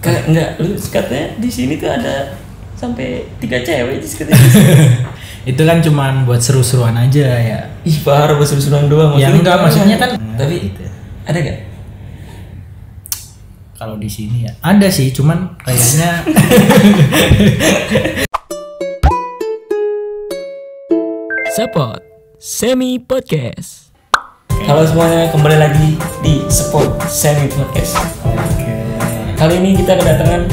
Enggak, lu katanya di sini tuh ada sampai 3 cewek Jis katanya. Itu kan cuman buat seru-seruan aja ya. Ih parah buat seru-seruan doang. Ya enggak, maksudnya kan tapi gitu. ada gak? Kalau di sini ya ada sih, cuman kayaknya Spot Semi Podcast. Halo semuanya, kembali lagi di Spot Semi Podcast. Oke. Kali ini kita kedatangan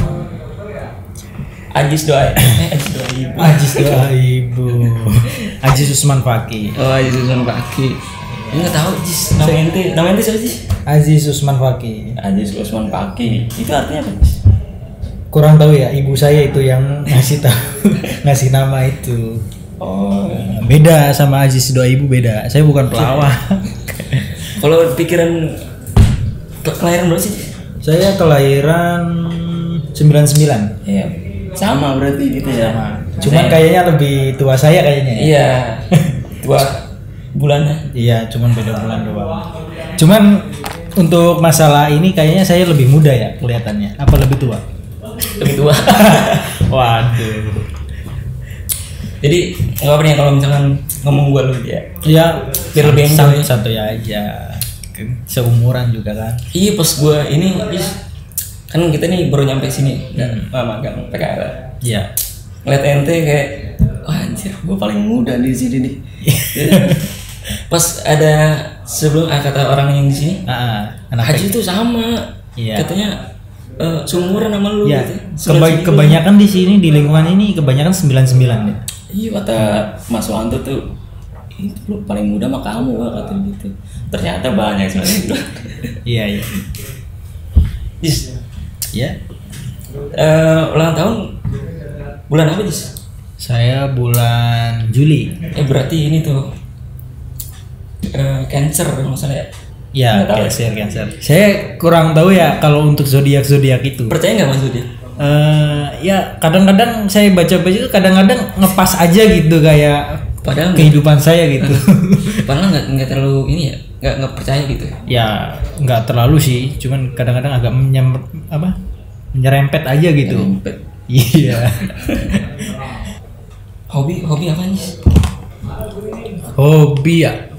Ajis Doa Ibu. Ajis Usman Faki. Oh, Ajis Usman Faki. Enggak tahu Jis, nama ente siapa Jis? Aziz Usman Faki. Ajis Usman Faki. Itu artinya apa Jis? Kurang tahu ya, ibu saya itu yang ngasih tahu, ngasih nama itu. Oh, beda sama Aziz Doa Ibu, beda. Saya bukan pelawak. Kalau pikiran kelahiran berapa sih? Saya kelahiran 99. Iya. Sama berarti gitu ya. Sama. Cuman kayaknya lebih tua saya kayaknya. Iya. Tua bulannya. Iya, cuman beda bulan doang. Cuman untuk masalah ini kayaknya saya lebih muda ya kelihatannya. Apa lebih tua? Lebih tua. Waduh. Jadi nggak apa nih kalau misalkan ngomong gua lu ya. Iya, Biar lebih enjoy. santai aja. Seumuran juga kan. Iya pas gua ini kan kita nih baru nyampe sini magang PKL. Iya. Ngeliat ente kayak wah anjir gua paling muda di sini nih. Pas ada sebelum kata orang yang di sini Anak Haji itu sama. Iya. Katanya seumuran sama lu ya, gitu. kebanyakan di sini di lingkungan ini kebanyakan 99 deh. Iya kata Mas Wanto tuh itu lu paling muda sama kamu kata gitu. Ternyata banyak sebenarnya. Iya. Jis, Ya. ulang tahun bulan apa Jis? Saya bulan Juli. Berarti ini tuh Cancer kalau nggak salah ya. Ya, Nggak tahu. Cancer. Saya kurang tahu ya kalau untuk zodiak itu. Percaya nggak Mas Udi? Ya kadang-kadang saya baca-baca itu kadang-kadang ngepas aja gitu kayak Padahal kehidupan saya gitu. Padahal nggak terlalu ini ya, nggak percaya gitu. Ya nggak terlalu sih, cuman kadang-kadang agak menyerempet aja gitu. Nyerempet. Iya. Hobi apa Jis? Hobi ya.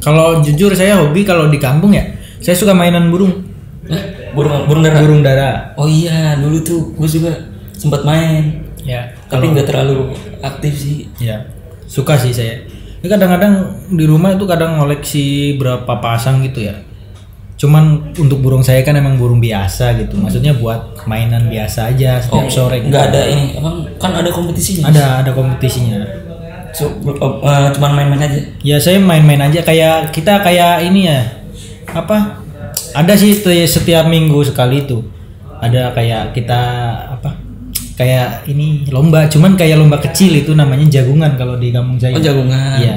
Kalau jujur saya hobi kalau di kampung ya, saya suka mainan burung. Burung dara. Burung dara. Oh iya, dulu tuh gue juga sempat main. Ya. Tapi nggak terlalu aktif sih. Ya. Suka sih saya. Ini kadang-kadang di rumah itu kadang ngoleksi berapa pasang gitu ya. Cuman untuk burung saya kan emang burung biasa gitu. Maksudnya buat mainan biasa aja setiap sore. Nggak ada ini, kan ada kompetisinya. Ada kompetisinya. Cuman main-main aja. Ya saya main-main aja kayak kita kayak ini ya. Apa? Ada sih setiap minggu sekali itu. Ada kayak kita apa? Kayak ini lomba, cuman kayak lomba kecil itu namanya jagungan kalau di kampung saya. Oh, jagungan. Iya.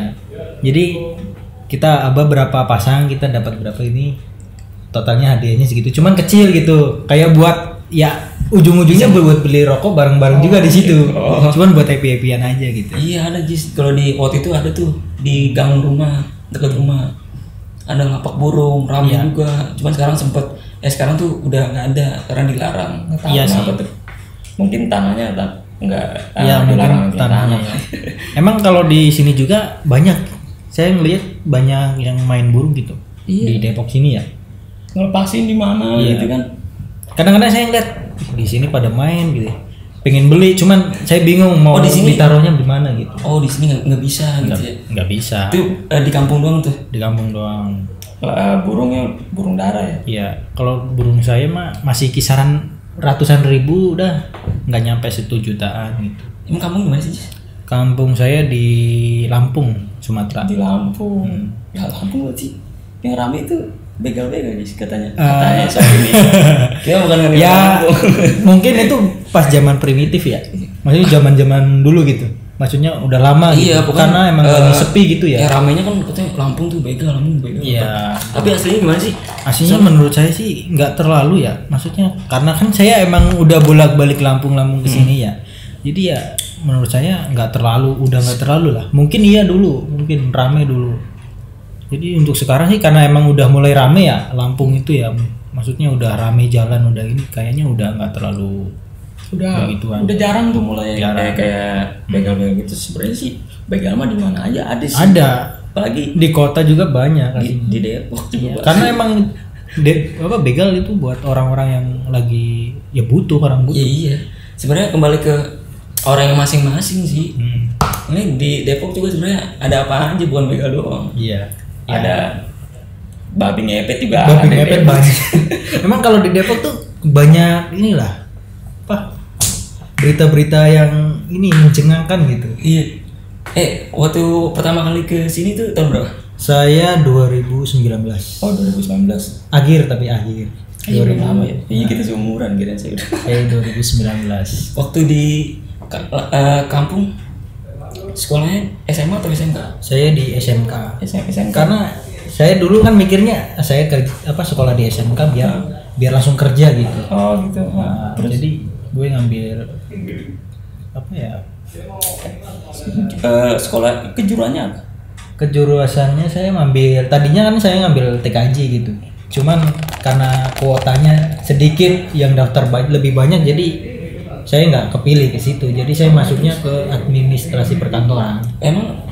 Jadi kita berapa pasang kita dapat berapa ini. Totalnya hadiahnya segitu. Cuman kecil gitu. Kayak buat ya ujung-ujungnya buat beli rokok bareng-bareng juga di situ. Cuman buat happy-happyan aja gitu. Iya ada Jis. Kalau di waktu itu ada tuh di gang rumah, dekat rumah. Ada ngapak burung, ramai juga. Cuman sekarang tuh udah nggak ada karena dilarang. Nggak tahu kenapa tuh. Mungkin tanahnya nggak. Iya mungkin tanahnya. Ya. Emang kalau di sini juga banyak. Saya ngelihat banyak yang main burung gitu. Di Depok sini ya. Ngelepasin di mana gitu kan? Kadang-kadang saya ngeliat di sini pada main gitu. Pengen beli, cuman saya bingung mau ditaruhnya di mana gitu. Oh di sini nggak bisa gitu ya? Nggak bisa. Itu di kampung doang tuh? Di kampung doang. Burungnya burung dara ya? Iya. Kalau burung saya mah masih kisaran ratusan ribu, udah nggak nyampe 1 jutaan gitu. Emang kampung gimana sih? Kampung saya di Lampung, Sumatera. Di Lampung. Ya Lampung berarti yang rame itu begal-begal sih katanya. Katanya soal ini. Kita bukan ngomongin ya, mungkin itu pas zaman primitif ya. Maksudnya zaman-zaman dulu gitu. Maksudnya udah lama iya, gitu. Karena emang lagi sepi gitu ya. Ya ramenya kan katanya Lampung tuh begal. Iya. Tapi aslinya gimana sih? Aslinya menurut saya sih nggak terlalu ya. Maksudnya karena kan saya emang udah bolak-balik Lampung ke sini ya. Jadi ya menurut saya nggak terlalu lah. Mungkin iya dulu, mungkin rame dulu. Jadi untuk sekarang sih karena emang udah mulai rame ya Lampung itu ya maksudnya udah rame jalan, udah ini kayaknya udah nggak terlalu begituan. Udah jarang tuh mulai Jarang. kayak begal-begal gitu. Sebenarnya sih begal mah di mana aja ada sih. Ada, Apalagi di kota juga banyak di Depok juga. karena emang begal itu buat orang-orang yang lagi ya butuh, orang butuh. Iya. Sebenarnya kembali ke orang yang masing-masing sih. Ini di Depok juga sebenarnya ada apa aja, bukan begal doang. Iya. Ada babi ngepet juga. Babi ada ngepet Depok. banyak. Emang kalau di Depok tuh banyak inilah apa berita-berita yang ini mencengangkan gitu. Iya. Waktu pertama kali ke sini tuh tahun berapa? Saya 2019. Oh, 2019. Akhir tapi akhir. Udah lama ya. Iya, kita seumuran kira saya udah. 2019. Waktu di kampung sekolahnya SMA atau SMK? Saya di SMK. SMK. Karena saya dulu kan mikirnya saya sekolah di SMK biar langsung kerja gitu. Oh gitu. Nah, jadi gue ngambil apa ya? Sekolah kejuruannya apa? Kejuruasannya saya tadinya kan saya ngambil TKJ gitu. Cuman karena kuotanya sedikit, yang daftar lebih banyak, jadi saya nggak kepilih ke situ. Jadi saya masuknya ke administrasi perkantoran. Emang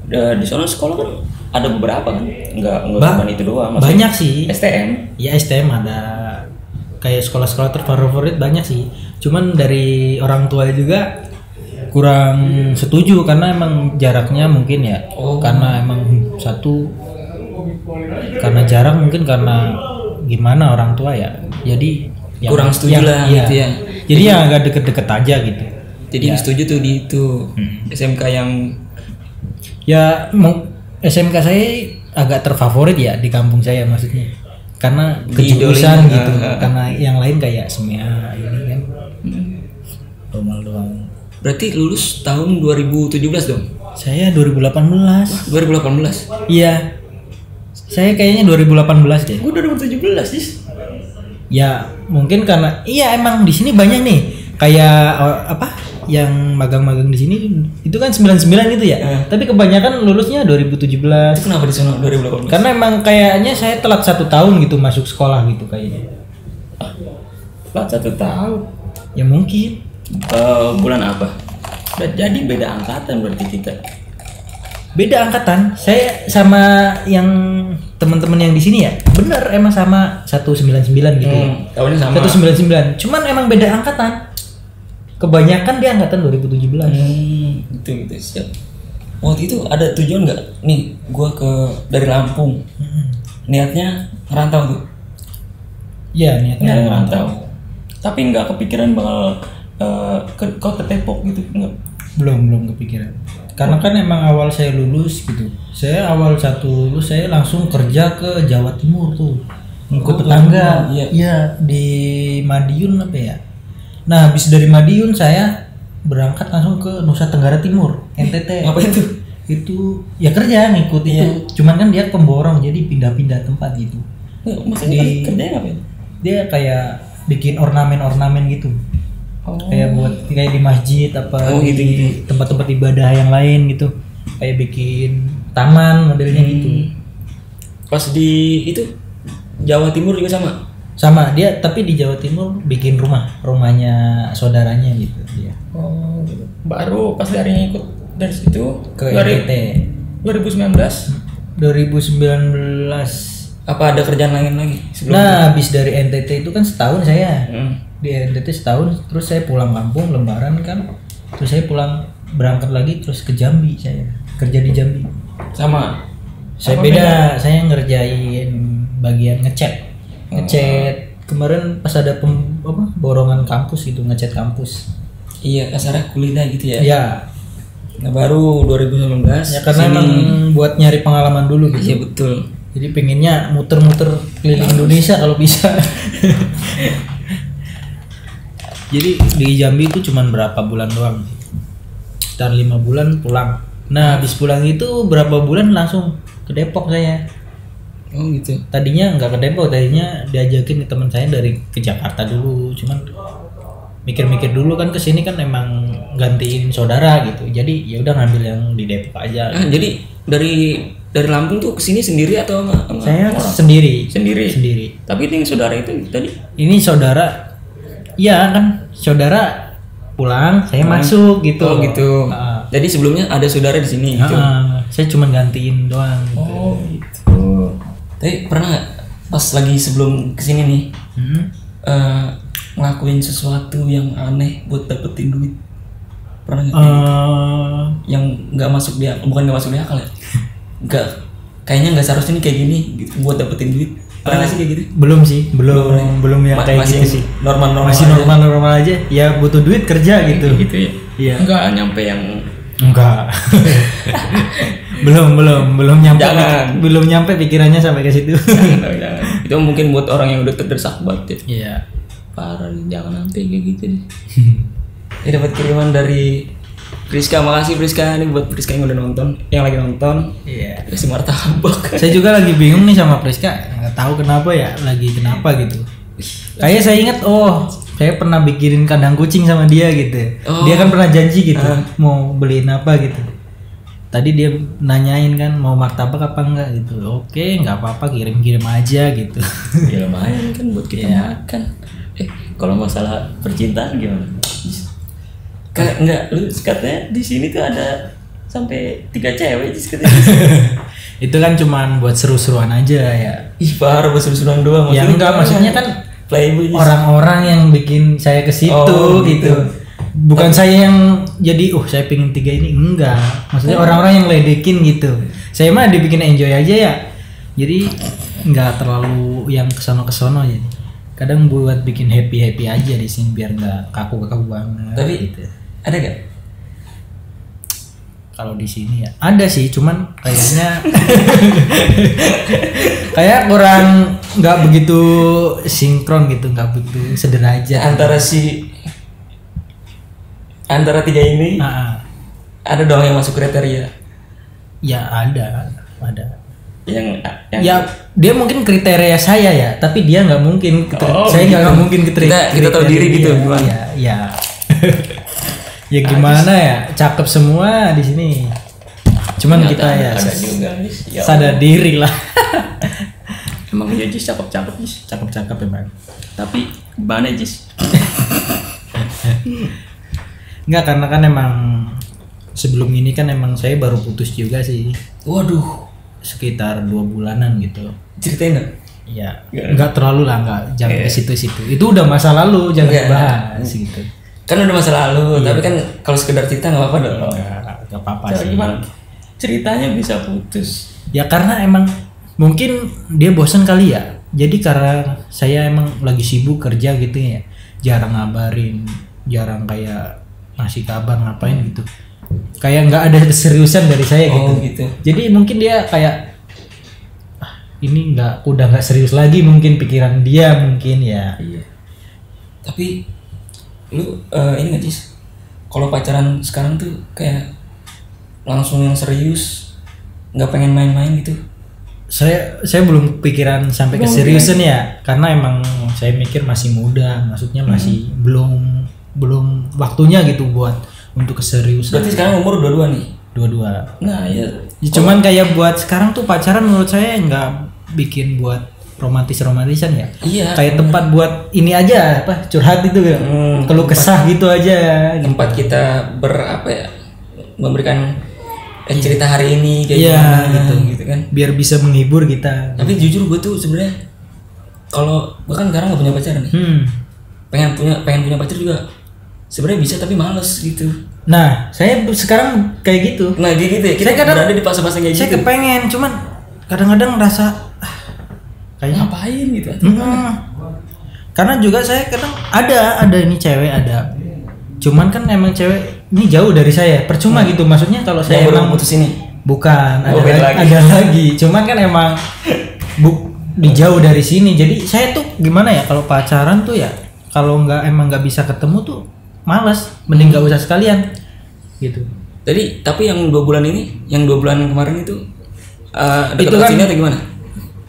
di sana sekolah kan ada beberapa kan? Enggak cuma itu doang. Maksudnya Banyak sih. STM. Ya STM ada, kayak sekolah-sekolah terfavorit banyak sih. Cuman dari orang tua juga kurang setuju karena emang jaraknya mungkin ya. Karena emang karena jarak, mungkin karena gimana orang tua ya. Jadi kurang setuju lah gitu ya. Jadi ya agak deket-deket aja gitu. Jadi setuju tuh di itu SMK yang SMK saya agak terfavorit ya di kampung saya, maksudnya karena kejurusan gitu. Karena yang lain kayak semia ini kan normal doang. Berarti lulus tahun 2017 dong? Saya 2018. 2018? Iya. Saya kayaknya 2018 deh. Gue 2017 sih. Ya mungkin karena emang di sini banyak nih kayak yang magang-magang di sini itu kan 99 itu ya. Tapi kebanyakan lulusnya 2017. Itu kenapa di sana 2018? Karena emang kayaknya saya telat 1 tahun gitu masuk sekolah gitu kayaknya. Telat 1 tahun? Ya mungkin. Bulan apa? Jadi beda angkatan berarti kita. Beda angkatan. Saya sama yang teman-teman yang di sini ya. Bener emang sama 199 gitu. Tahunnya sama. 199. Cuman emang beda angkatan. Kebanyakan dia angkatan 2017. Gitu siap. Waktu itu ada tujuan nggak? Nih, gua dari Lampung. Niatnya ngerantau tuh. Iya, niatnya ngerantau. Tapi nggak kepikiran bakal ke Depok gitu, enggak? Belum kepikiran. Karena kan emang awal saya lulus gitu. Saya awal lulus saya langsung kerja ke Jawa Timur tuh. Ikut tetangga. Iya, di Madiun apa ya? Nah, habis dari Madiun saya berangkat langsung ke Nusa Tenggara Timur, NTT. Apa itu? Itu ya kerja ngikut itu. Cuman kan dia pemborong, jadi pindah-pindah tempat gitu. Maksudnya kerjanya ngapain? Dia kayak bikin ornamen-ornamen gitu. Kayak di masjid gitu. Di tempat-tempat ibadah yang lain gitu, kayak bikin taman modelnya gitu. Pas di itu Jawa Timur juga sama dia, tapi di Jawa Timur bikin rumahnya saudaranya gitu dia. Gitu. Baru pas harinya ikut dari situ ke NTT 2019 apa ada kerjaan lain lagi sebelum habis dari NTT itu kan setahun saya di NTT setahun, terus saya pulang kampung lebaran kan, terus saya pulang berangkat lagi terus ke Jambi, saya kerja di Jambi. Sama saya beda, saya ngerjain bagian ngecat kemarin pas ada borongan kampus gitu, ngecat kampus. Iya, kasarnya kuliner gitu ya. Iya. Nah, baru 2019 ya karena emang buat nyari pengalaman dulu gitu. Iya betul. Jadi pengennya muter-muter keliling Indonesia kalau bisa. Jadi di Jambi itu cuman berapa bulan doang, sekitar 5 bulan pulang. Nah habis pulang itu berapa bulan langsung ke Depok saya. Oh gitu. Tadinya nggak ke Depok, tadinya diajakin ke teman saya ke Jakarta dulu. Cuman mikir-mikir dulu kan, kesini kan emang gantiin saudara gitu. Jadi ya udah ngambil yang di Depok aja. Jadi dari dari Lampung tuh kesini sendiri atau sama Saya orang? sendiri. Sendiri. Tapi itu yang saudara itu tadi. Ini saudara, iya kan, saudara pulang, saya masuk gitu. Oh gitu. Jadi sebelumnya ada saudara di sini gitu. Saya cuma gantiin doang. Gitu. Oh gitu. Tapi pernah nggak pas lagi sebelum kesini nih ngelakuin sesuatu yang aneh buat dapetin duit? Pernah nggak? Yang nggak masuk dia, bukan nggak masuk di akal ya? Nggak, kayaknya nggak seharusnya nih kayak gini gitu buat dapetin duit. Pernah nggak sih kayak gitu? Belum sih, belum yang kayak masih gitu sih. Masih normal aja. Ya butuh duit kerja gitu. Gitu ya. Iya. Nggak nyampe yang enggak. belum nyampe. Jangan. Belum nyampe pikirannya sampai ke situ. Jangan. Itu mungkin buat orang yang udah terdesak banget ya. Iya. Parah, jangan sampai kayak gitu deh. Ini dapat kiriman dari Priska, makasih Priska, ini buat Priska yang udah nonton, yang lagi nonton. Iya. Kasih martabak. Saya juga lagi bingung nih sama Priska, nggak tahu kenapa ya, kenapa gitu. Kayak saya ingat, saya pernah bikinin kandang kucing sama dia gitu. Dia kan pernah janji gitu, mau beliin apa gitu. Tadi dia nanyain kan mau martabak apa enggak gitu. Oke, nggak apa-apa, kirim aja gitu. Ya lumayan kan buat kita makan. Kalau masalah percintaan gimana? Kayak enggak, lu katanya di sini tuh ada sampai 3 cewek katanya. Itu kan cuman buat seru-seruan aja ya. Ih, parah buat seru-seruan doang. Ya enggak, maksudnya kan playboy orang-orang yang bikin saya ke situ gitu. Bukan saya yang jadi saya pengen 3 ini, enggak. Maksudnya orang-orang yang ledekin gitu. Saya mah dibikin enjoy aja ya. Jadi enggak terlalu yang kesono jadi. Kadang buat bikin happy aja di sini biar nggak kaku banget. Tapi gitu. Ada gak? Kalau di sini ya ada sih, cuman kayaknya kayak kurang nggak begitu sinkron gitu, nggak begitu sederajat. Antara 3 ini ada dong yang masuk kriteria. Ya ada. Yang ya dia mungkin kriteria saya ya, tapi dia nggak mungkin. Saya nggak mungkin kita tahu diri gitu. Ya. Ya gimana ya, cakep semua di sini. Cuman kita ya sadar diri lah. Emang iya Jis, cakep Jis. Cakep emang. Tapi gimana Jis? Enggak, karena kan emang sebelum ini kan emang saya baru putus juga sih. Waduh, sekitar 2 bulanan gitu. Ceritain dong. Iya, enggak terlalu lah, enggak jangan ke situ-situ. Itu udah masa lalu, jangan dibahas gitu. Kan udah masa lalu, tapi kan kalau sekedar cerita nggak apa-apa dong. Nggak apa-apa sih. Gimana ceritanya bisa putus? Ya karena emang mungkin dia bosan kali ya. Jadi karena saya emang lagi sibuk kerja gitu ya, jarang ngabarin, jarang kayak ngasih kabar ngapain gitu. Kayak nggak ada keseriusan dari saya gitu. Jadi mungkin dia kayak ini udah nggak serius lagi, mungkin pikiran dia mungkin ya. Iya. Tapi lu ini nggak Jis? Kalau pacaran sekarang tuh kayak langsung yang serius, nggak pengen main-main gitu? Saya belum pikiran sampai keseriusan ya, karena emang saya mikir masih muda, maksudnya masih belum waktunya gitu buat untuk keseriusan. Berarti sekarang umur 22 nih? 22. Nah iya. Cuman kayak buat sekarang tuh pacaran menurut saya nggak bikin buat romantisan ya. Iya. Kayak tempat buat ini aja curhat itu ya. Keluh kesah gitu aja. Tempat gitu. kita memberikan cerita hari ini kayak gimana gitu kan. Biar bisa menghibur kita. Tapi jujur gue tuh sebenarnya kalau gue kan sekarang nggak punya pacar nih. Pengen punya pacar juga. Sebenarnya bisa tapi males gitu. Nah, saya sekarang kayak gitu. Nah, gitu ya. Kita berada di fase-fase kayak gitu. Saya kepengen, cuman kadang-kadang rasa kayaknya ngapain gitu. Karena juga saya kadang ada ini cewek ada. Cuman kan emang cewek ini jauh dari saya. Percuma gitu, maksudnya kalau saya emang putus ini. Bukan, ada lagi. Cuman kan emang di jauh dari sini. Jadi saya tuh gimana ya kalau pacaran tuh ya kalau emang nggak bisa ketemu tuh malas, mending nggak usah sekalian gitu. Jadi tapi yang 2 bulan ini, yang 2 bulan kemarin itu itu kan sini atau gimana?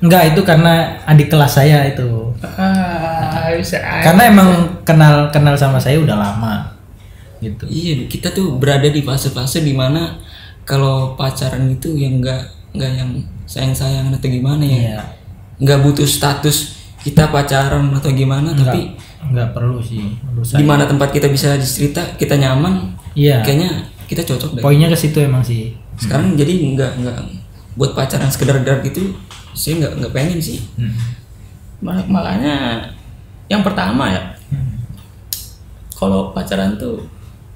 Enggak, itu karena adik kelas saya itu. Karena emang kenal sama saya udah lama gitu. Iya, kita tuh berada di fase-fase dimana kalau pacaran itu yang nggak nggak yang sayang atau gimana ya. Iya. Nggak butuh status kita pacaran atau gimana, tapi nggak perlu sih menurut saya. Di mana tempat kita bisa cerita, kita nyaman, Iya. kayaknya kita cocok deh. Poinnya ke situ emang sih. Sekarang jadi nggak buat pacaran sekedar gitu, saya nggak pengen sih. Makanya yang pertama ya, kalau pacaran tuh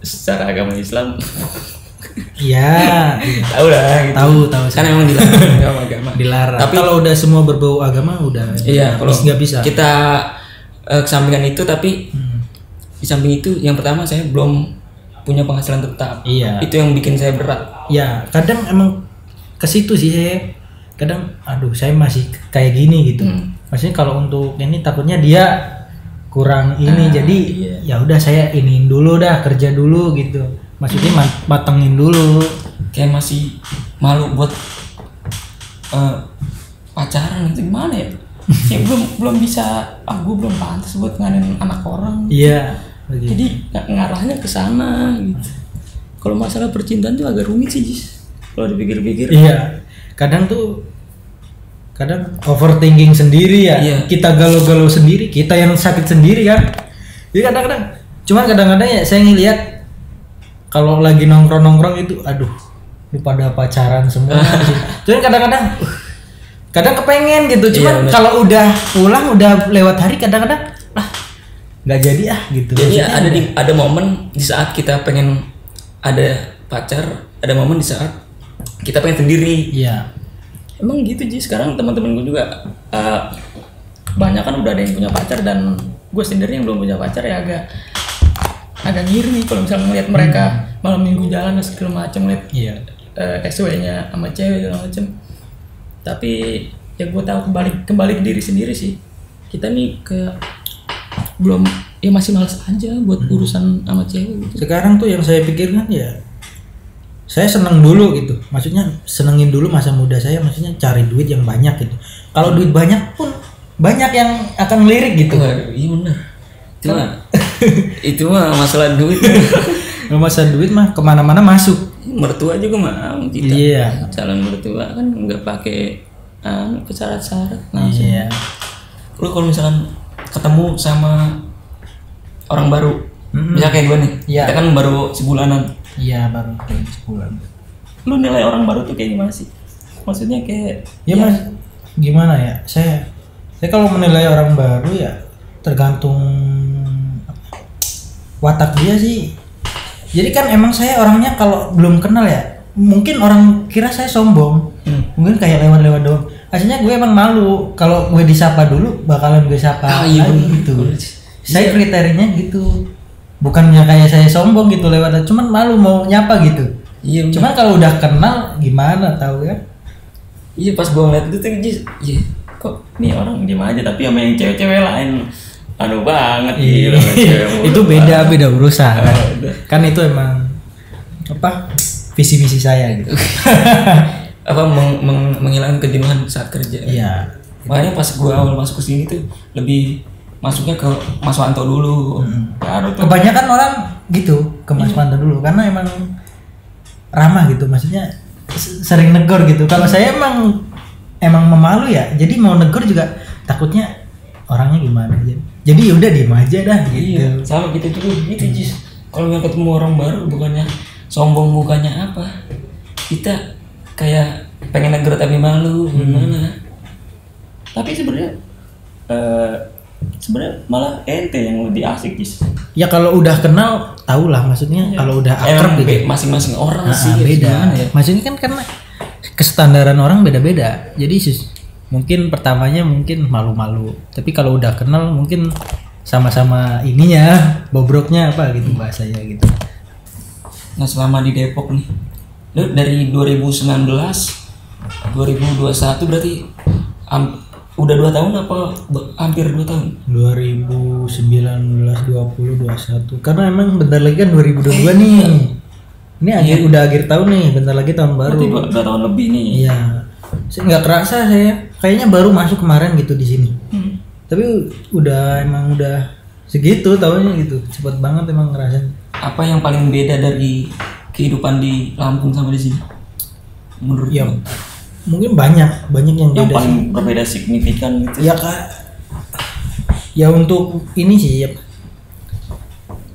secara agama Islam Iya. tahu lah gitu. Tahu Kan emang dilarang agama. Dilarang. Tapi kalau udah semua berbau agama udah. iya, kalau nggak bisa. kita kesampingan itu, tapi di samping itu yang pertama saya belum punya penghasilan tetap. Iya. Itu yang bikin saya berat. Ya kadang emang ke situ sih saya. Kadang aduh saya masih kayak gini gitu. Maksudnya kalau untuk ini takutnya dia kurang ini, jadi ya udah saya iniin dulu dah, kerja dulu gitu. Maksudnya matengin dulu. Kayak masih malu buat pacaran itu gimana ya? ya belum bisa, gue belum pantas buat nganin anak orang. Iya. Begitu. Jadi ngarahnya ke sana gitu. Kalau masalah percintaan tuh agak rumit sih, Jis. Kalau dipikir-pikir. Iya. Kadang overthinking sendiri ya. Iya. Kita galau-galau sendiri, kita yang sakit sendiri kan. Jadi kadang-kadang, cuman kadang-kadang ya saya ngelihat kalau lagi nongkrong itu, aduh, lu pada pacaran semua. Cuman kadang-kadang, kadang kepengen gitu. Cuman Iya, kalau udah pulang, udah lewat hari, kadang-kadang nggak jadi gitu. Jadi ada momen di saat kita pengen ada pacar, ada momen di saat kita pengen sendiri. Iya. Emang gitu, Jis. Sekarang teman-teman gue juga kebanyakan udah ada yang punya pacar, dan gue sendiri yang belum punya pacar ya agak ngiri nih kalau misalnya ngeliat mereka malam minggu jalan dan segala macam, ngeliat SW-nya sama cewek segala macam. Tapi ya gue tahu kembali ke diri sendiri sih. Kita nih kayak belum, ya masih malas aja buat urusan sama cewek gitu. Sekarang tuh yang saya pikirkan ya, saya seneng dulu gitu. Maksudnya senengin dulu masa muda saya, maksudnya cari duit yang banyak gitu. Kalau duit banyak pun banyak yang akan ngelirik gitu. Iya benar. Itu mah masalah duit. Masa duit mah kemana-mana masuk. Mertua juga mau kita. Iya. Calon mertua kan nggak pakai syarat-syarat langsung. Iya. Lu kalau misalkan ketemu sama orang baru, misalnya kayak gue nih, Iya. kita kan baru sebulanan. Iya, baru sebulan. Lu nilai orang baru tuh kayak gimana sih? Maksudnya kayak Ya mas, gimana ya? Saya kalau menilai orang baru ya tergantung watak dia sih. Jadi kan emang saya orangnya kalau belum kenal ya, mungkin orang kira saya sombong, mungkin kayak lewat-lewat doang. Aslinya gue emang malu kalau gue disapa dulu bakalan gue sapa iya, lagi gitu. Saya kriterianya gitu, bukannya kayak saya sombong gitu lewat, cuman malu mau nyapa gitu. Iya. Cuman kalau udah kenal gimana tahu ya? Iya pas gue ngeliat itu tuh, iya. kok nih orang diem aja, tapi sama yang cewek-cewek lain banget Iya. gitu. Itu beda urusan. Kan itu emang apa visi misi saya gitu. Apa menghilangkan kejenuhan saat kerja. Iya. Makanya pas gue awal masuk ke sini tuh lebih masuknya ke Mas Wanto dulu. Baru tuh. Kebanyakan orang gitu ke Mas Wanto dulu karena emang ramah gitu, maksudnya sering negor gitu. Kalau saya emang memalu ya, jadi mau negor juga takutnya orangnya gimana aja. Jadi udah diem aja dah gitu. Iya, sama kita juga gitu, Jis. Kalau yang ketemu orang baru bukannya sombong, bukannya apa, kita kayak pengen negur tapi malu gimana. Tapi sebenarnya malah ente yang lebih asik, Jis. Ya kalau udah kenal tau lah, maksudnya kalau udah akrab gitu. Masing-masing orang sih Beda. gimana ya? Maksudnya kan karena kestandaran orang beda-beda. Jadi mungkin pertamanya mungkin malu-malu, tapi kalau udah kenal mungkin sama-sama ininya bobroknya apa gitu bahasanya gitu. Nah selama di Depok nih, lu dari 2019 2021 berarti udah 2 tahun apa hampir 2 tahun? 2019, 20, 21. Karena emang bentar lagi kan 2022 nih. Ini udah akhir tahun nih, bentar lagi tahun baru. Berarti 2 tahun lebih nih. Iya. Saya nggak kerasa, saya kayaknya baru masuk kemarin gitu di sini. Tapi udah segitu tahunnya gitu. Cepet banget emang ngerasain. Apa yang paling beda dari kehidupan di Lampung sama di sini? Menurut Ya, mungkin banyak yang yang beda paling sih. berbeda signifikan gitu. Ya Kak, ya untuk ini sih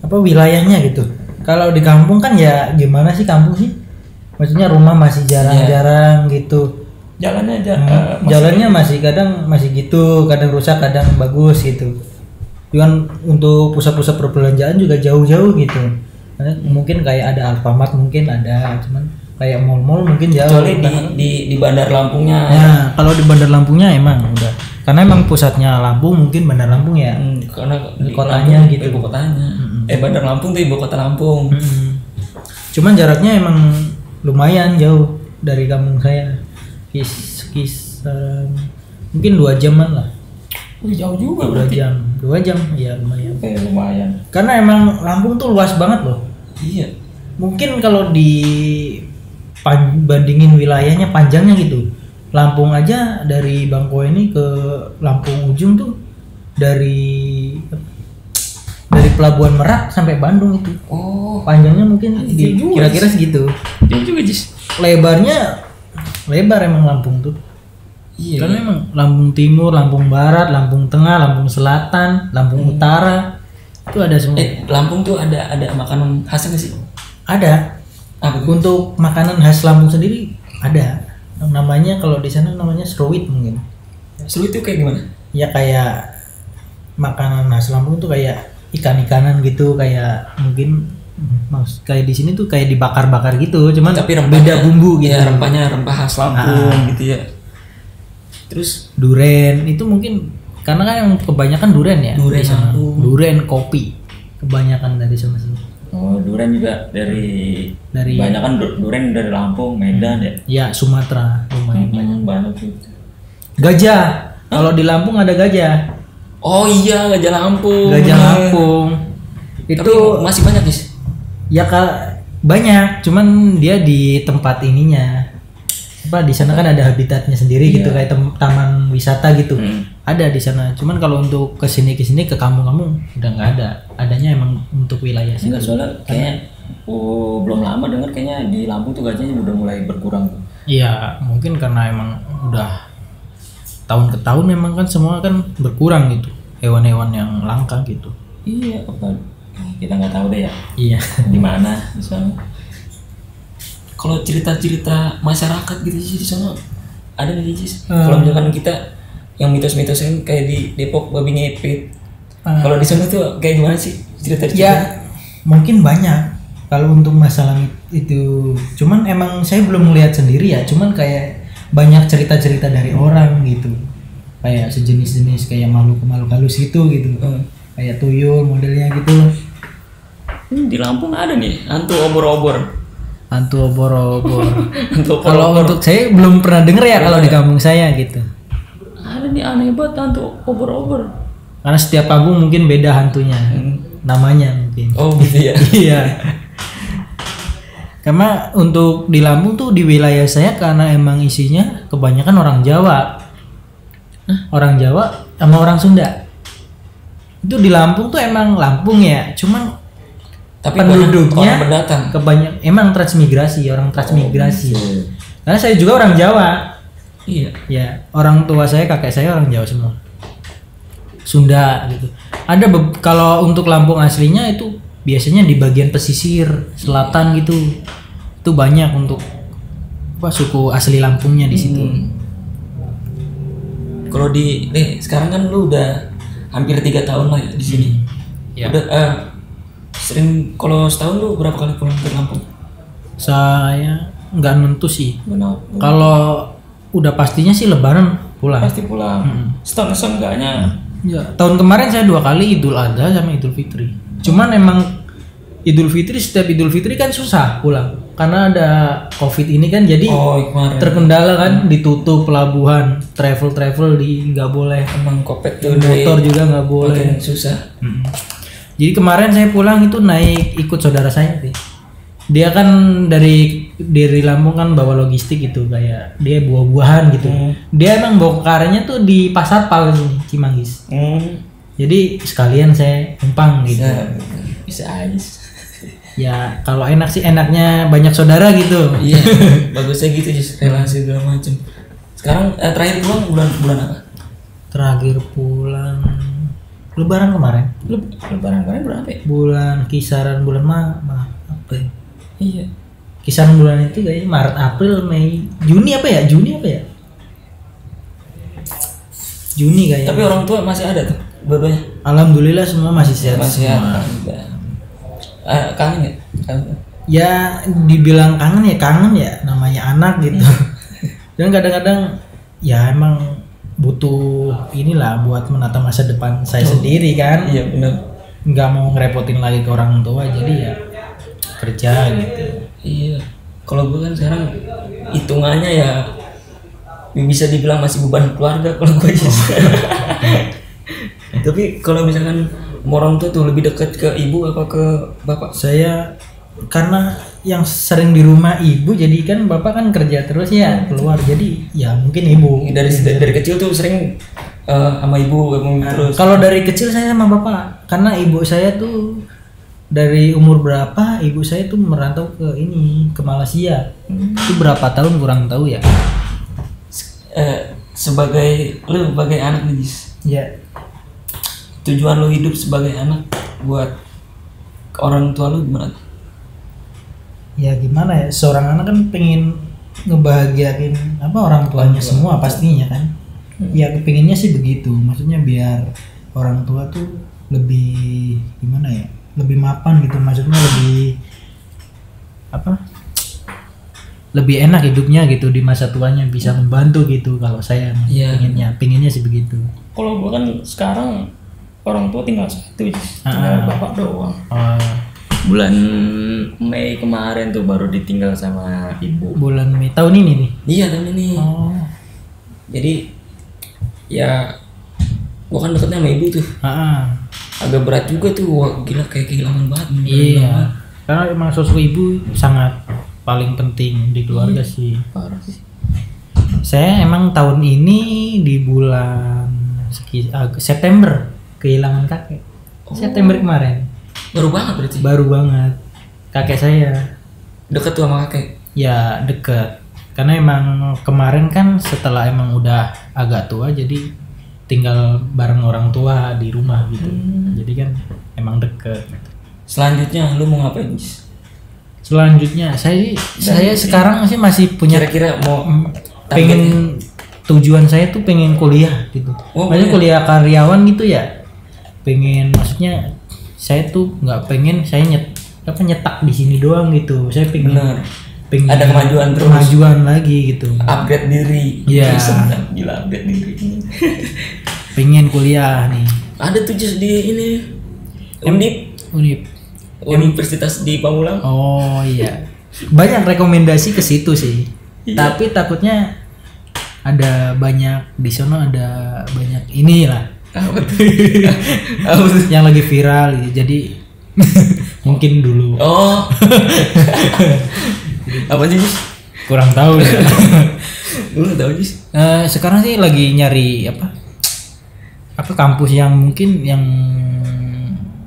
apa wilayahnya gitu. Kalau di kampung kan ya gimana sih kampung sih? Maksudnya rumah masih jarang-jarang gitu. Jalannya masih kadang masih gitu, kadang rusak, kadang bagus gitu. Cuman untuk pusat-pusat perbelanjaan juga jauh-jauh gitu. Mungkin kayak ada Alfamart mungkin ada, cuman kayak mall-mall mungkin jauh. Kecuali di Bandar Lampungnya. Nah, kalau di Bandar Lampungnya emang udah. Karena emang pusatnya Lampung, mungkin Bandar Lampung ya. Karena kotanya Lampung, gitu. Ibu kotanya. Bandar Lampung tuh ibu kota Lampung. Cuman jaraknya emang lumayan jauh dari kampung saya. Kisaran mungkin 2 jaman lah. Jauh juga 2 jam ya lumayan. Lumayan. Karena emang Lampung tuh luas banget loh. Iya. Mungkin kalau bandingin wilayahnya panjangnya gitu. Lampung aja dari Bangko ini ke Lampung ujung tuh dari Pelabuhan Merak sampai Bandung itu. Oh, Panjangnya mungkin kira-kira segitu. Jauh juga Jis. Lebar emang Lampung tuh. iya. Karena emang Lampung Timur, Lampung Barat, Lampung Tengah, Lampung Selatan, Lampung Utara itu ada semua. Lampung tuh ada makanan khas nggak sih? Ada. Untuk makanan khas Lampung sendiri ada. Namanya kalau di sana namanya seruit mungkin. Seruit itu kayak gimana? Ya kayak makanan khas Lampung tuh kayak ikan-ikanan gitu, kayak mungkin kayak di sini tuh kayak dibakar-bakar gitu, cuman tapi beda bumbu gitu. Ya, rempahnya rempah khas Lampung gitu ya. Terus duren itu mungkin karena kan yang kebanyakan duren ya. Duren sana. Duren kopi kebanyakan dari sana sini. Oh, duren juga dari banyak kan duren dari Lampung, Medan ya. Ya, Sumatera lumayan Banyak juga. Gajah. Kalau di Lampung ada gajah. Oh iya, gajah Lampung. Gajah Lampung. Itu tapi masih banyak, guys. Ya banyak, cuman dia di tempat ininya. Apa di sana kan ada habitatnya sendiri gitu kayak taman wisata gitu. Ada di sana. Cuman kalau untuk kesini ke kampung-kampung udah nggak ada. Adanya emang untuk wilayah sini. Soalnya kayak belum lama dengar kayaknya di Lampung tuh gajahnya udah mulai berkurang. Iya, mungkin karena emang udah tahun ke tahun memang kan semua kan berkurang gitu. Hewan-hewan yang langka gitu. Iya, apa kita nggak tahu deh ya. Iya. Di mana di sana? Kalau cerita-cerita masyarakat gitu sih di sana ada nggak sih? Kalau misalkan kita yang mitos-mitos kan kayak di Depok babi ngepet. Kalau di sana tuh kayak gimana sih cerita-cerita? Ya, mungkin banyak. Kalau untuk masalah itu, cuman emang saya belum melihat sendiri ya. Cuman kayak banyak cerita-cerita dari orang gitu. Kayak sejenis-jenis kayak makhluk halus gitu. Kayak tuyul modelnya gitu. Di Lampung ada nih hantu obor-obor. Hantu obor-obor. Kalau untuk saya belum pernah denger ya kalau di kampung saya gitu. Ada nih aneh banget hantu obor-obor. Karena setiap kampung mungkin beda hantunya. Namanya mungkin. Oh gitu ya. Iya. Karena untuk di Lampung tuh di wilayah saya karena emang isinya kebanyakan orang Jawa. Orang Jawa sama orang Sunda. Itu di Lampung tuh emang Lampung ya, cuman tapi penduduknya orang pendatang. Kebanyakan emang orang transmigrasi. Karena saya juga orang Jawa. Iya. Ya, orang tua saya, kakek saya orang Jawa semua. Sunda gitu. Ada kalau untuk Lampung aslinya itu biasanya di bagian pesisir selatan gitu. Itu banyak untuk suku asli Lampungnya di situ. Kalau sekarang kan lu udah hampir 3 tahun lah ya di sini. Ya. Udah sering kalau setahun lu berapa kali pulang ke Lampung? Saya nggak nentu sih. Kalau udah pastinya sih Lebaran pulang. Pasti pulang. Setahun enggaknya. Ya, tahun kemarin saya 2 kali Idul Adha sama Idul Fitri. Cuman emang setiap Idul Fitri kan susah pulang karena ada Covid ini kan, jadi terkendala kan, ditutup pelabuhan, travel nggak boleh, emang kopet tuh motor juga nggak boleh, susah. Jadi kemarin saya pulang itu naik ikut saudara saya sih. Dia kan dari Lampung kan bawa logistik gitu, kayak dia buah-buahan gitu. Dia emang bawa karetnya tuh di Pasar Pal sini, Cimanggis. Jadi sekalian saya numpang gitu. Bisa aja. Ya kalau enak sih enaknya banyak saudara gitu. Iya, bagusnya gitu sih, relasi segala macam. Sekarang terakhir pulang bulan apa? Terakhir pulang Lebaran kemarin. Lebaran kemarin bulan apa ya? Bulan kisaran bulan apa ya? Iya. Kisaran bulan itu kayaknya Maret, April, Mei, Juni apa ya? Juni kayaknya. Tapi orang tua masih ada tuh dua-duanya. Alhamdulillah semua masih sehat. Masih semua. Ada. Kangen ya? Ya dibilang kangen ya namanya anak gitu. Dan kadang-kadang ya emang butuh inilah buat menata masa depan saya sendiri kan. Iya benar. Nggak mau ngerepotin lagi ke orang tua, jadi ya kerja gitu. Iya. Kalau gue kan sekarang hitungannya ya bisa dibilang masih beban keluarga kalau gue aja. Tapi kalau misalkan orang tua tuh lebih dekat ke ibu apa ke bapak? Saya karena yang sering di rumah ibu, jadi kan bapak kan kerja terus ya keluar, jadi ya mungkin ibu. Dari kecil tuh sering sama ibu terus. Kalau dari kecil saya sama bapak, karena ibu saya tuh dari umur berapa ibu saya tuh merantau ke Malaysia. Itu berapa tahun kurang tahu ya. Sebagai anak nih Jis. Ya. Tujuan lu hidup sebagai anak buat orang tua lu gimana? Ya gimana ya, seorang anak kan pengen ngebahagiain orang tuanya semua pastinya kan. Ya kepinginnya sih begitu, maksudnya biar orang tua tuh lebih gimana ya, lebih mapan gitu, maksudnya lebih enak hidupnya gitu di masa tuanya, bisa membantu gitu. Kalau saya pinginnya sih begitu. Kalau gua kan sekarang orang tua tinggal satu, tinggal bapak doang. Bulan Mei kemarin tuh baru ditinggal sama ibu. Bulan Mei tahun ini nih? Iya tahun ini. Jadi ya gua kan deketnya sama ibu tuh. Agak berat juga tuh, wah, gila kayak kehilangan banget. Iya. Karena emang sosok ibu sangat paling penting di keluarga sih. Parah sih. Saya emang tahun ini di bulan September kehilangan kakek. September kemarin. Baru banget berarti. Baru banget. Kakek saya. Deket tuh sama kakek. Ya deket. Karena emang kemarin kan setelah emang udah agak tua, jadi tinggal bareng orang tua di rumah gitu. Jadi kan emang deket. Selanjutnya lu mau ngapain, Jis? Selanjutnya saya sekarang sih masih punya, kira-kira mau pengen, tujuan saya tuh pengen kuliah gitu. Maksudnya kuliah karyawan gitu ya. Pengen, maksudnya saya tuh nggak pengen saya nyetak di sini doang gitu. Saya pengen ada kemajuan terus. Kemajuan lagi gitu. Upgrade diri. Iya. Gila upgrade diri. Pengen kuliah nih. Ada tuh Jis di ini. Undip. Universitas di Pamulang. Oh iya. Banyak rekomendasi ke situ sih. Iya. Tapi takutnya ada banyak di sana, ada banyak inilah. Yang lagi viral gitu. Jadi mungkin dulu. Oh. Apa sih, Jis? Kurang tahu ya. Dulu tahu, Jis. Sekarang sih lagi nyari apa kampus yang mungkin yang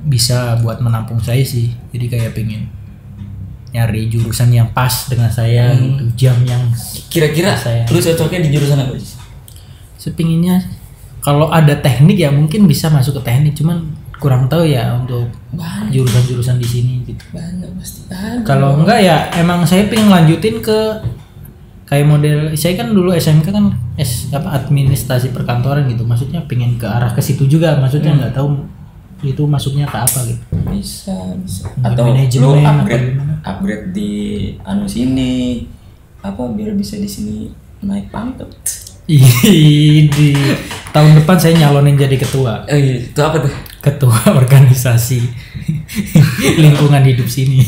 bisa buat menampung saya sih. Jadi kayak pengen nyari jurusan yang pas dengan saya gitu, jam yang kira-kira lu cocoknya di jurusan apa sih? Sepinginnya kalau ada teknik ya mungkin bisa masuk ke teknik, cuman kurang tahu ya untuk jurusan-jurusan di sini gitu. Banyak pasti ada. Kalau enggak ya emang saya pengen lanjutin ke kayak model, saya kan dulu SMK kan administrasi perkantoran gitu, maksudnya pengen ke arah ke situ juga, maksudnya nggak tahu itu masuknya ke apa gitu. Bisa. Atau lu upgrade di sini biar bisa di sini naik pangkat. Di tahun depan saya nyalonin jadi ketua. Itu apa tuh? Ketua organisasi lingkungan hidup sini.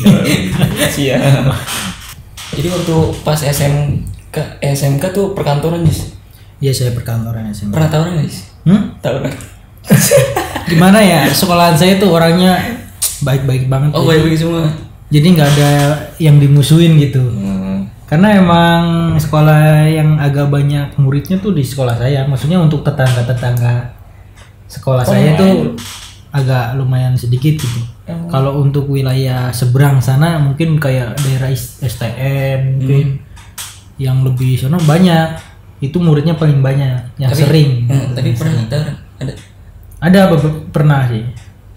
Siap. Jadi waktu pas SMK tuh perkantoran, Jis? Iya, saya perkantoran SMK. Pernah tawuran, Jis? Tawuran. Gimana ya, sekolahan saya tuh orangnya baik-baik banget. Oh, baik-baik semua. Jadi nggak ada yang dimusuhin gitu. Karena emang sekolah yang agak banyak muridnya tuh di sekolah saya. Maksudnya untuk tetangga-tetangga sekolah saya tuh agak lumayan sedikit gitu. Kalau untuk wilayah seberang sana mungkin kayak daerah STM mungkin yang lebih sana banyak. itu muridnya paling banyak yang sering. Tapi pernah ada pernah sih.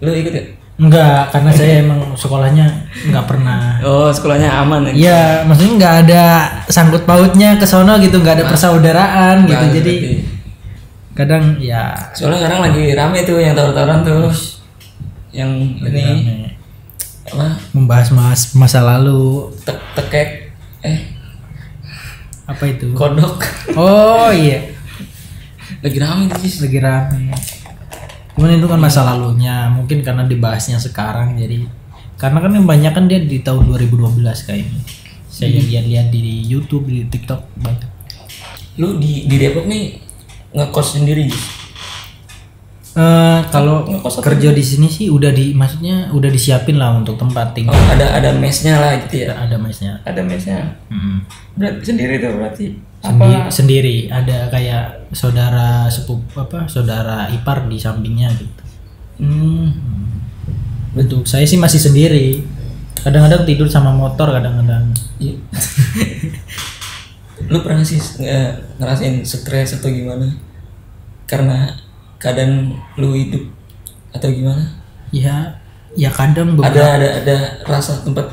Lu ikut ya? Enggak, karena saya emang sekolahnya enggak pernah. Oh, sekolahnya aman ya? Iya, maksudnya enggak ada sangkut pautnya ke sono gitu, enggak ada persaudaraan gitu. Jadi kadang ya soalnya sekarang lagi rame tuh yang tawar-tawaran tuh. Yang ini apa? Membahas masa lalu. Tekek apa itu? Kodok. Oh iya. Lagi rame tuh sih. Lagi rame. Cuman itu kan masa lalunya, mungkin karena dibahasnya sekarang jadi karena kan yang banyak kan dia di tahun 2012 kayaknya. Saya lihat di YouTube, di TikTok banyak. Lu di Depok nih ngekos sendiri? Kalau kerja di sini sih maksudnya udah disiapin lah untuk tempat tinggal. Oh, ada mesnya lah gitu ya. Ada mesnya. Ada mesnya. Berarti sendiri tuh berarti. Sendiri ada kayak saudara ipar di sampingnya gitu. Betul. Saya sih masih sendiri. Kadang-kadang tidur sama motor, kadang-kadang. Lu pernah sih ngerasain stres atau gimana? Karena keadaan lu hidup atau gimana? Ya kadang ada rasa tempat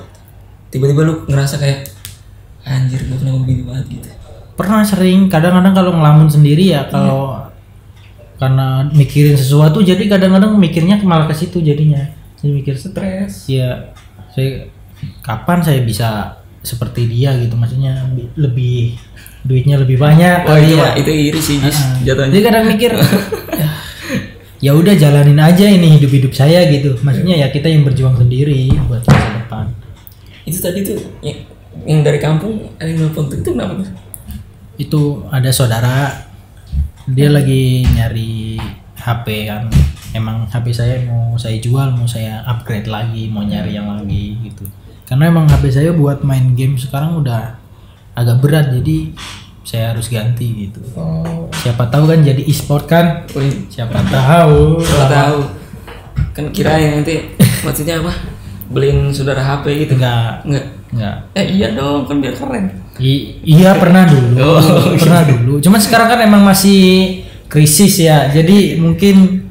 tiba-tiba lu ngerasa kayak anjir gue kenapa begini banget gitu. Pernah sering, kadang-kadang kalau ngelamun sendiri ya karena mikirin sesuatu jadi kadang-kadang mikirnya malah ke situ jadinya. Saya mikir stres. Ya, kapan saya bisa seperti dia gitu, maksudnya duitnya lebih banyak. Oh iya, itu iri sih jatuhnya. Jadi kadang mikir ya udah jalanin aja ini hidup saya gitu. Maksudnya ya kita yang berjuang sendiri buat masa depan. Itu tadi tuh yang dari kampung ada yang nelfon itu kenapa tuh? Itu ada saudara dia lagi nyari HP kan. Emang HP saya mau saya jual, mau saya upgrade lagi, mau nyari yang lagi gitu. Karena emang HP saya buat main game sekarang udah agak berat jadi saya harus ganti gitu. Siapa tahu kan jadi e-sport kan? Siapa tahu. Kan kirain nanti maksudnya apa? Beliin saudara HP gitu. Enggak. Iya dong, kan biar keren. Iya pernah dulu. Pernah dulu. Cuman sekarang kan emang masih krisis ya. Jadi mungkin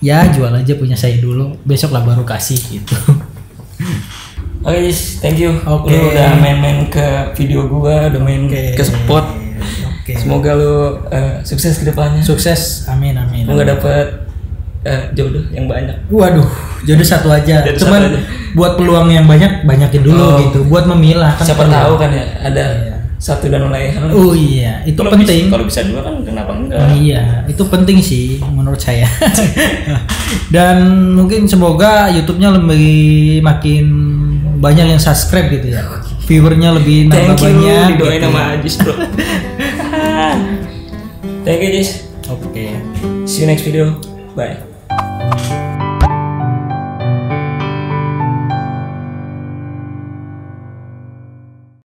ya jual aja punya saya dulu. Besok lah baru kasih gitu. Oke, thank you. Lu udah main-main ke video gua, udah main ke spot. Semoga lu sukses ke depannya. Sukses, amin. Semoga dapet jodoh yang banyak. Waduh, jodoh satu aja. Cuman buat peluang yang banyakin dulu gitu. Buat memilah kan. Siapa tahu kan ya ada satu dan lain hal. Oh iya, itu kalau penting. Kalau bisa dua kan kenapa enggak? Iya, itu penting sih menurut saya. Dan mungkin semoga YouTube-nya makin banyak yang subscribe gitu ya. Viewernya lebih nambah banyak. Didoain sama Ajis bro. Thank you Jis. Oke. See you next video. Bye.